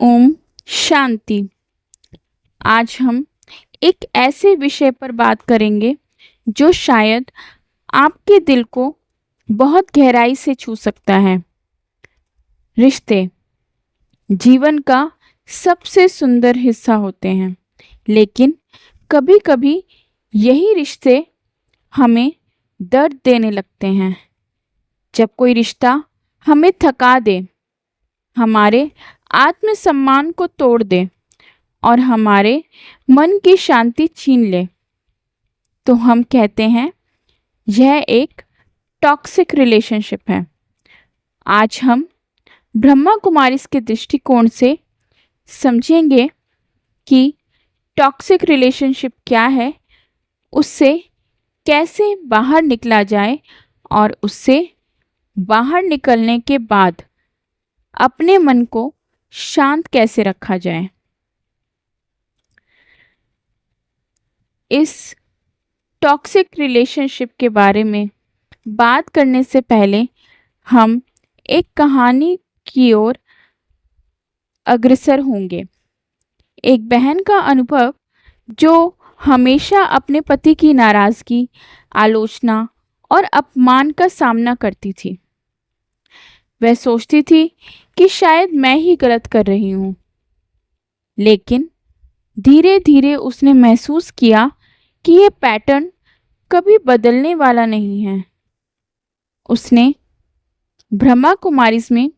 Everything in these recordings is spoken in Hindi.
ओम शांति। आज हम एक ऐसे विषय पर बात करेंगे जो शायद आपके दिल को बहुत गहराई से छू सकता है। रिश्ते जीवन का सबसे सुंदर हिस्सा होते हैं, लेकिन कभी-कभी यही रिश्ते हमें दर्द देने लगते हैं। जब कोई रिश्ता हमें थका दे, हमारे आत्मसम्मान को तोड़ दे और हमारे मन की शांति छीन ले, तो हम कहते हैं यह एक टॉक्सिक रिलेशनशिप है। आज हम ब्रह्मा कुमारीज के दृष्टिकोण से समझेंगे कि टॉक्सिक रिलेशनशिप क्या है, उससे कैसे बाहर निकला जाए और उससे बाहर निकलने के बाद अपने मन को शांत कैसे रखा जाए। इस टॉक्सिक रिलेशनशिप के बारे में बात करने से पहले हम एक कहानी की ओर अग्रसर होंगे। एक बहन का अनुभव जो हमेशा अपने पति की नाराज़गी, आलोचना और अपमान का सामना करती थी। वह सोचती थी कि शायद मैं ही गलत कर रही हूँ, लेकिन धीरे धीरे उसने महसूस किया कि यह पैटर्न कभी बदलने वाला नहीं है। उसने ब्रह्मा कुमारीज में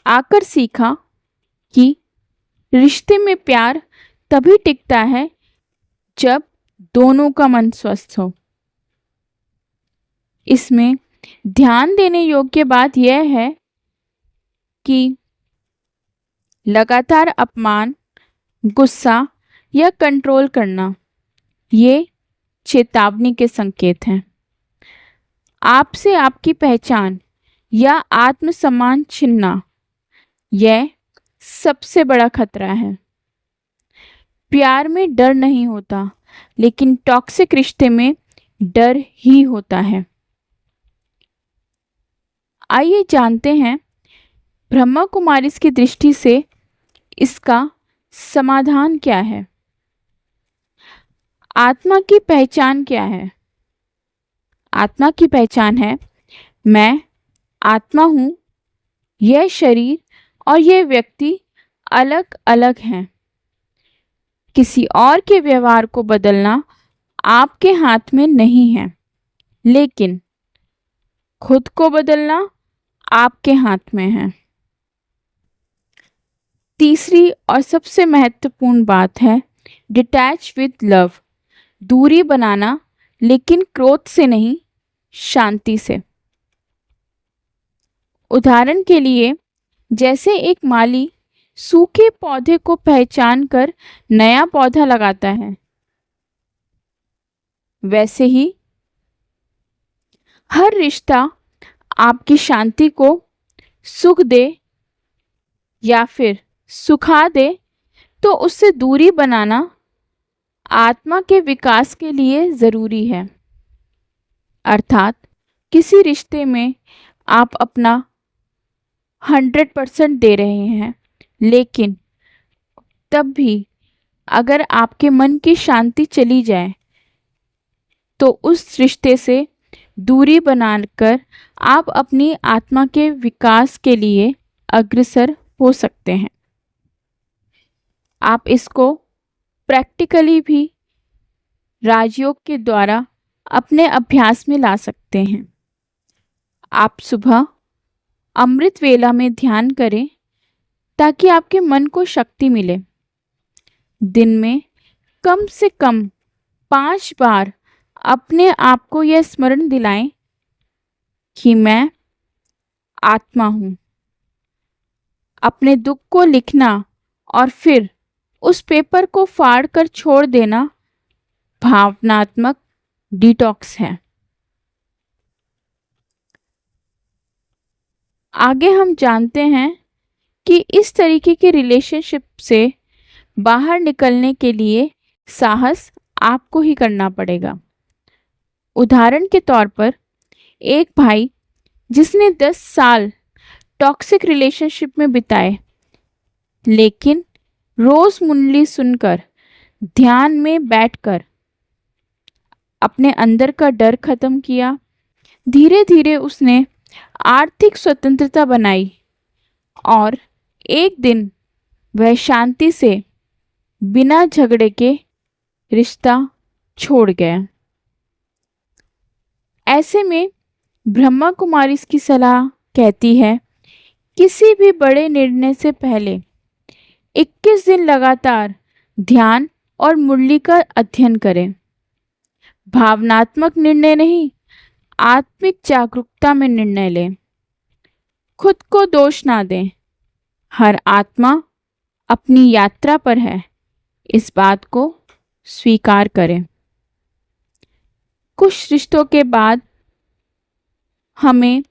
आकर सीखा कि रिश्ते में प्यार तभी टिकता है जब दोनों का मन स्वस्थ हो। इसमें ध्यान देने योग्य बात यह है कि लगातार अपमान, गुस्सा या कंट्रोल करना ये चेतावनी के संकेत हैं। आपसे आपकी पहचान या आत्मसम्मान छीनना यह सबसे बड़ा खतरा है। प्यार में डर नहीं होता, लेकिन टॉक्सिक रिश्ते में डर ही होता है। आइए जानते हैं ब्रह्मा कुमारीज की दृष्टि से इसका समाधान क्या है। आत्मा की पहचान क्या है? आत्मा की पहचान है, मैं आत्मा हूँ, यह शरीर और यह व्यक्ति अलग अलग हैं। किसी और के व्यवहार को बदलना आपके हाथ में नहीं है, लेकिन खुद को बदलना आपके हाथ में है। तीसरी और सबसे महत्वपूर्ण बात है डिटैच विद लव, दूरी बनाना, लेकिन क्रोध से नहीं, शांति से। उदाहरण के लिए, जैसे एक माली सूखे पौधे को पहचान कर नया पौधा लगाता है, वैसे ही हर रिश्ता आपकी शांति को सुख दे या फिर सुखा दे तो उससे दूरी बनाना आत्मा के विकास के लिए ज़रूरी है। अर्थात किसी रिश्ते में आप अपना 100% दे रहे हैं, लेकिन तब भी अगर आपके मन की शांति चली जाए तो उस रिश्ते से दूरी बनाकर आप अपनी आत्मा के विकास के लिए अग्रसर हो सकते हैं। आप इसको प्रैक्टिकली भी राजयोग के द्वारा अपने अभ्यास में ला सकते हैं। आप सुबह अमृत वेला में ध्यान करें ताकि आपके मन को शक्ति मिले। दिन में कम से कम 5 बार अपने आप को यह स्मरण दिलाएं कि मैं आत्मा हूँ। अपने दुख को लिखना और फिर उस पेपर को फाड़ कर छोड़ देना भावनात्मक डिटॉक्स है। आगे हम जानते हैं कि इस तरीके के रिलेशनशिप से बाहर निकलने के लिए साहस आपको ही करना पड़ेगा। उदाहरण के तौर पर, एक भाई जिसने 10 साल टॉक्सिक रिलेशनशिप में बिताए, लेकिन रोज मुरली सुनकर ध्यान में बैठकर अपने अंदर का डर खत्म किया। धीरे धीरे उसने आर्थिक स्वतंत्रता बनाई और एक दिन वह शांति से बिना झगड़े के रिश्ता छोड़ गया। ऐसे में ब्रह्मा कुमारी इसकी सलाह कहती है, किसी भी बड़े निर्णय से पहले 21 दिन लगातार ध्यान और मुरली का अध्ययन करें। भावनात्मक निर्णय नहीं, आत्मिक जागरूकता में निर्णय लें। खुद को दोष ना दें। हर आत्मा अपनी यात्रा पर है, इस बात को स्वीकार करें। कुछ रिश्तों के बाद हमें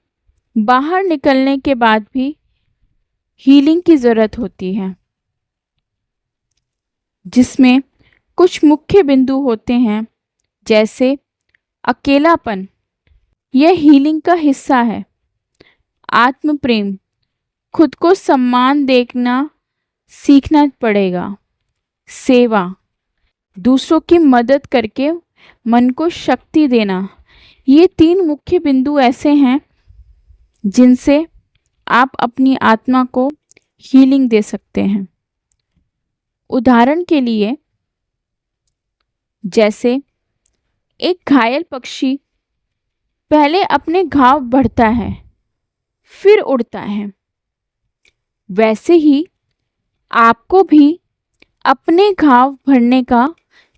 बाहर निकलने के बाद भी हीलिंग की ज़रूरत होती है, जिसमें कुछ मुख्य बिंदु होते हैं, जैसे अकेलापन, यह हीलिंग का हिस्सा है। आत्म प्रेम, खुद को सम्मान देना सीखना पड़ेगा। सेवा, दूसरों की मदद करके मन को शक्ति देना। ये 3 मुख्य बिंदु ऐसे हैं जिनसे आप अपनी आत्मा को हीलिंग दे सकते हैं। उदाहरण के लिए, जैसे एक घायल पक्षी पहले अपने घाव बढ़ता है, फिर उड़ता है, वैसे ही आपको भी अपने घाव भरने का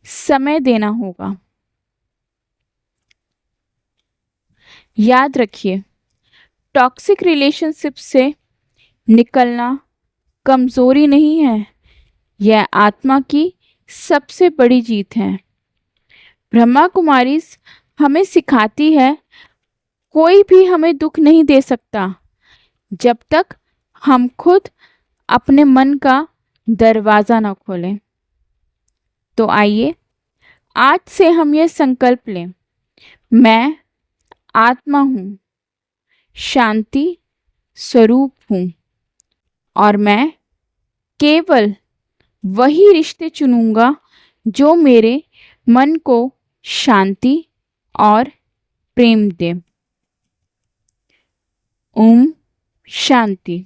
समय देना होगा। याद रखिए, टॉक्सिक रिलेशनशिप से निकलना कमज़ोरी नहीं है, यह आत्मा की सबसे बड़ी जीत है। ब्रह्मा कुमारी हमें सिखाती है, कोई भी हमें दुख नहीं दे सकता जब तक हम खुद अपने मन का दरवाज़ा न खोलें। तो आइए आज से हम ये संकल्प लें, मैं आत्मा हूँ, शांति स्वरूप हूँ और मैं केवल वही रिश्ते चुनूंगा जो मेरे मन को शांति और प्रेम दे। ओम शांति।